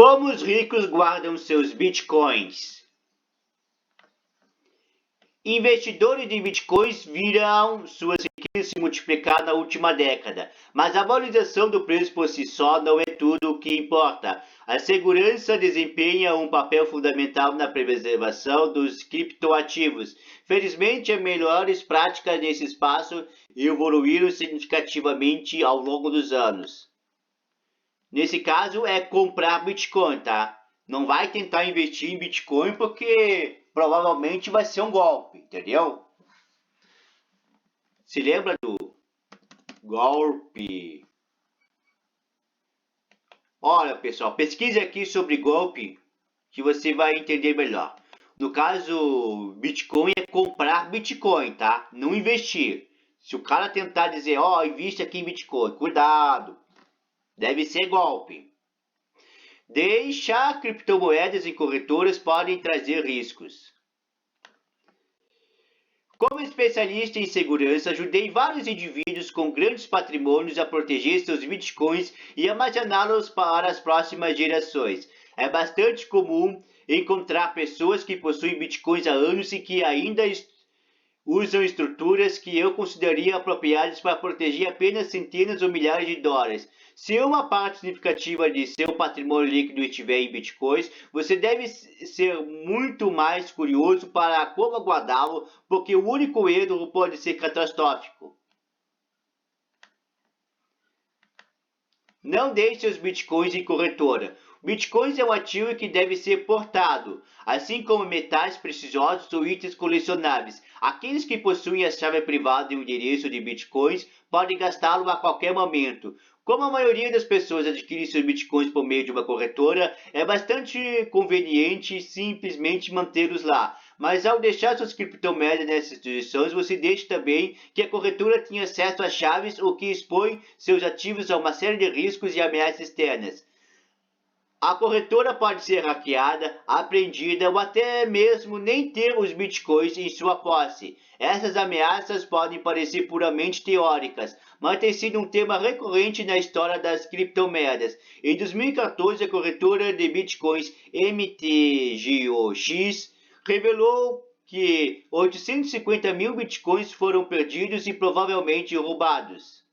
Como os ricos guardam seus bitcoins? Investidores de bitcoins viram suas riquezas se multiplicar na última década, mas a valorização do preço por si só não é tudo o que importa. A segurança desempenha um papel fundamental na preservação dos criptoativos. Felizmente, as melhores práticas nesse espaço evoluíram significativamente ao longo dos anos. Nesse caso, é comprar Bitcoin, tá? Não vai tentar investir em Bitcoin porque provavelmente vai ser um golpe, entendeu? Se lembra do golpe? Olha, pessoal, pesquise aqui sobre golpe que você vai entender melhor. No caso, Bitcoin é comprar Bitcoin, tá? Não investir. Se o cara tentar dizer, ó, invista aqui em Bitcoin, cuidado. Deve ser golpe. Deixar criptomoedas em corretoras podem trazer riscos. Como especialista em segurança, ajudei vários indivíduos com grandes patrimônios a proteger seus bitcoins e armazená-los para as próximas gerações. É bastante comum encontrar pessoas que possuem bitcoins há anos e que ainda usam estruturas que eu consideraria apropriadas para proteger apenas centenas ou milhares de dólares. Se uma parte significativa de seu patrimônio líquido estiver em bitcoins, você deve ser muito mais curioso para como guardá-lo, porque o único erro pode ser catastrófico. Não deixe os bitcoins em corretora. Bitcoins é um ativo que deve ser portado, assim como metais preciosos ou itens colecionáveis. Aqueles que possuem a chave privada e o endereço de bitcoins podem gastá-lo a qualquer momento. Como a maioria das pessoas adquire seus bitcoins por meio de uma corretora, é bastante conveniente simplesmente mantê-los lá. Mas ao deixar suas criptomoedas nessas instituições, você deixa também que a corretora tenha acesso às chaves, o que expõe seus ativos a uma série de riscos e ameaças externas. A corretora pode ser hackeada, apreendida ou até mesmo nem ter os bitcoins em sua posse. Essas ameaças podem parecer puramente teóricas, mas tem sido um tema recorrente na história das criptomoedas. Em 2014, a corretora de bitcoins MTGOX revelou que 850 mil bitcoins foram perdidos e provavelmente roubados.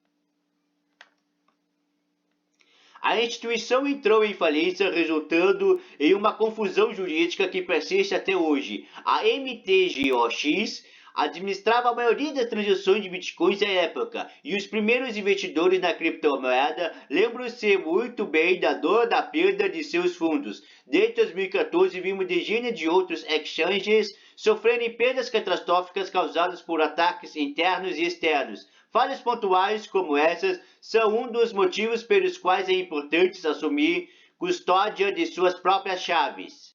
A instituição entrou em falência, resultando em uma confusão jurídica que persiste até hoje. A MTGOX administrava a maioria das transações de bitcoins à época, e os primeiros investidores na criptomoeda lembram-se muito bem da dor da perda de seus fundos. Desde 2014, vimos dezenas de outros exchanges sofrerem perdas catastróficas causadas por ataques internos e externos. Falhas pontuais como essas são um dos motivos pelos quais é importante assumir custódia de suas próprias chaves.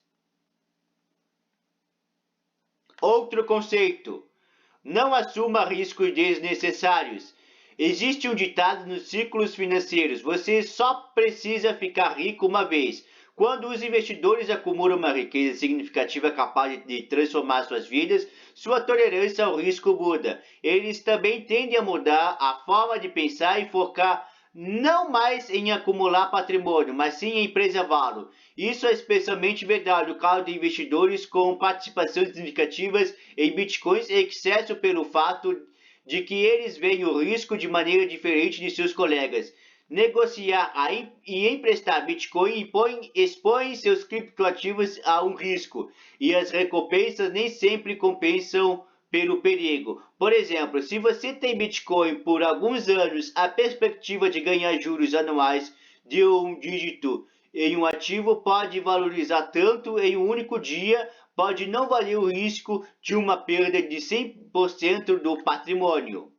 Outro conceito: não assuma riscos desnecessários. Existe um ditado nos círculos financeiros: você só precisa ficar rico uma vez. Quando os investidores acumulam uma riqueza significativa capaz de transformar suas vidas, sua tolerância ao risco muda. Eles também tendem a mudar a forma de pensar e focar não mais em acumular patrimônio, mas sim em preservá-lo. Isso é especialmente verdade no caso de investidores com participações significativas em bitcoins, excesso pelo fato de que eles veem o risco de maneira diferente de seus colegas. Negociar e emprestar Bitcoin expõe seus criptoativos a um risco, e as recompensas nem sempre compensam pelo perigo. Por exemplo, se você tem Bitcoin por alguns anos, a perspectiva de ganhar juros anuais de um dígito em um ativo pode valorizar tanto em um único dia, pode não valer o risco de uma perda de 100% do patrimônio.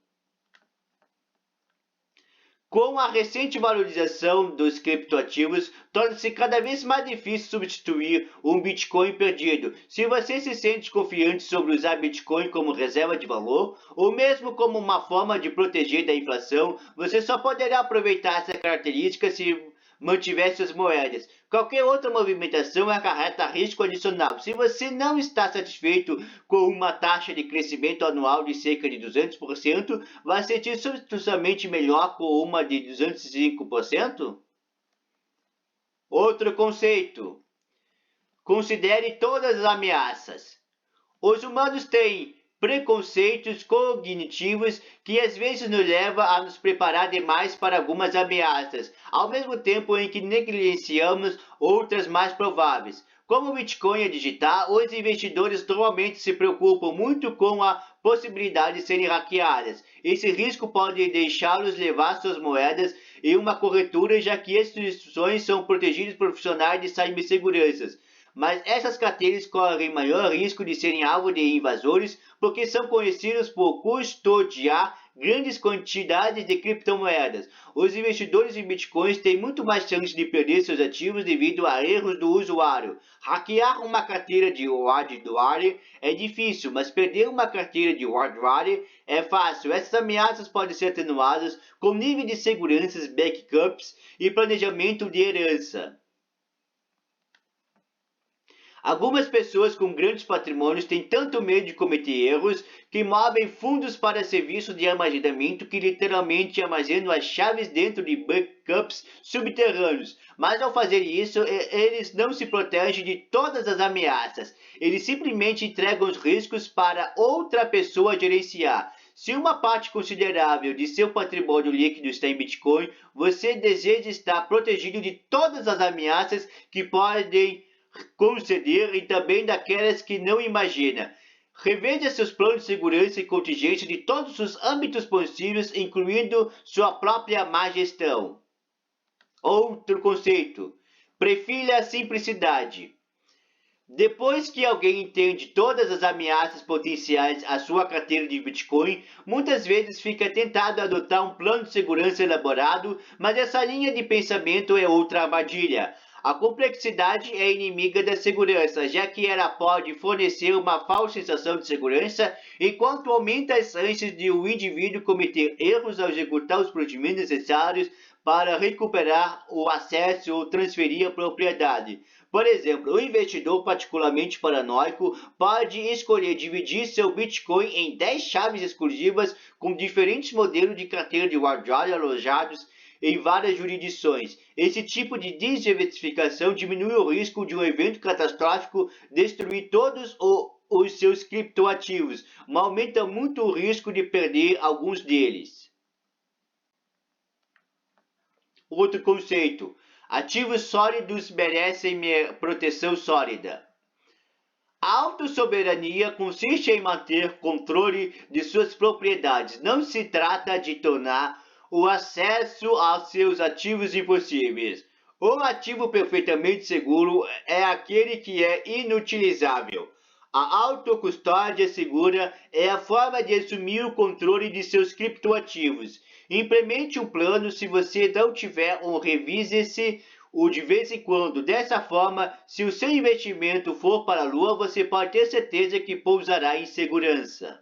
Com a recente valorização dos criptoativos, torna-se cada vez mais difícil substituir um Bitcoin perdido. Se você se sente confiante sobre usar Bitcoin como reserva de valor, ou mesmo como uma forma de proteger da inflação, você só poderá aproveitar essa característica se mantiver suas moedas. Qualquer outra movimentação acarreta risco adicional. Se você não está satisfeito com uma taxa de crescimento anual de cerca de 200%, vai sentir substancialmente melhor com uma de 205%? Outro conceito. Considere todas as ameaças. Os humanos têm preconceitos cognitivos que às vezes nos levam a nos preparar demais para algumas ameaças, ao mesmo tempo em que negligenciamos outras mais prováveis. Como o Bitcoin é digital, os investidores normalmente se preocupam muito com a possibilidade de serem hackeadas. Esse risco pode deixá-los levar suas moedas em uma corretora, já que essas instituições são protegidas por profissionais de cibersegurança. Mas essas carteiras correm maior risco de serem alvo de invasores porque são conhecidos por custodiar grandes quantidades de criptomoedas. Os investidores em bitcoins têm muito mais chance de perder seus ativos devido a erros do usuário. Hackear uma carteira de hardware é difícil, mas perder uma carteira de hardware é fácil. Essas ameaças podem ser atenuadas com nível de segurança, backups e planejamento de herança. Algumas pessoas com grandes patrimônios têm tanto medo de cometer erros que movem fundos para serviços de armazenamento que literalmente armazenam as chaves dentro de backups subterrâneos. Mas ao fazer isso, eles não se protegem de todas as ameaças. Eles simplesmente entregam os riscos para outra pessoa gerenciar. Se uma parte considerável de seu patrimônio líquido está em Bitcoin, você deseja estar protegido de todas as ameaças que podem conceder e também daquelas que não imagina. Reveja seus planos de segurança e contingência de todos os âmbitos possíveis, incluindo sua própria má gestão. Outro conceito. Prefira a simplicidade. Depois que alguém entende todas as ameaças potenciais à sua carteira de Bitcoin, muitas vezes fica tentado a adotar um plano de segurança elaborado, mas essa linha de pensamento é outra armadilha. A complexidade é inimiga da segurança, já que ela pode fornecer uma falsa sensação de segurança, enquanto aumenta as chances de o indivíduo cometer erros ao executar os procedimentos necessários para recuperar o acesso ou transferir a propriedade. Por exemplo, um investidor particularmente paranoico pode escolher dividir seu Bitcoin em 10 chaves exclusivas com diferentes modelos de carteira de hardware alojados em várias jurisdições. Esse tipo de diversificação diminui o risco de um evento catastrófico destruir todos os seus criptoativos, mas aumenta muito o risco de perder alguns deles. Outro conceito. Ativos sólidos merecem proteção sólida. A autossoberania consiste em manter controle de suas propriedades. Não se trata de tornar o acesso aos seus ativos impossíveis. Um ativo perfeitamente seguro é aquele que é inutilizável. A autocustódia segura é a forma de assumir o controle de seus criptoativos. Implemente um plano se você não tiver um, revise-se o de vez em quando. Dessa forma, se o seu investimento for para a lua, você pode ter certeza que pousará em segurança.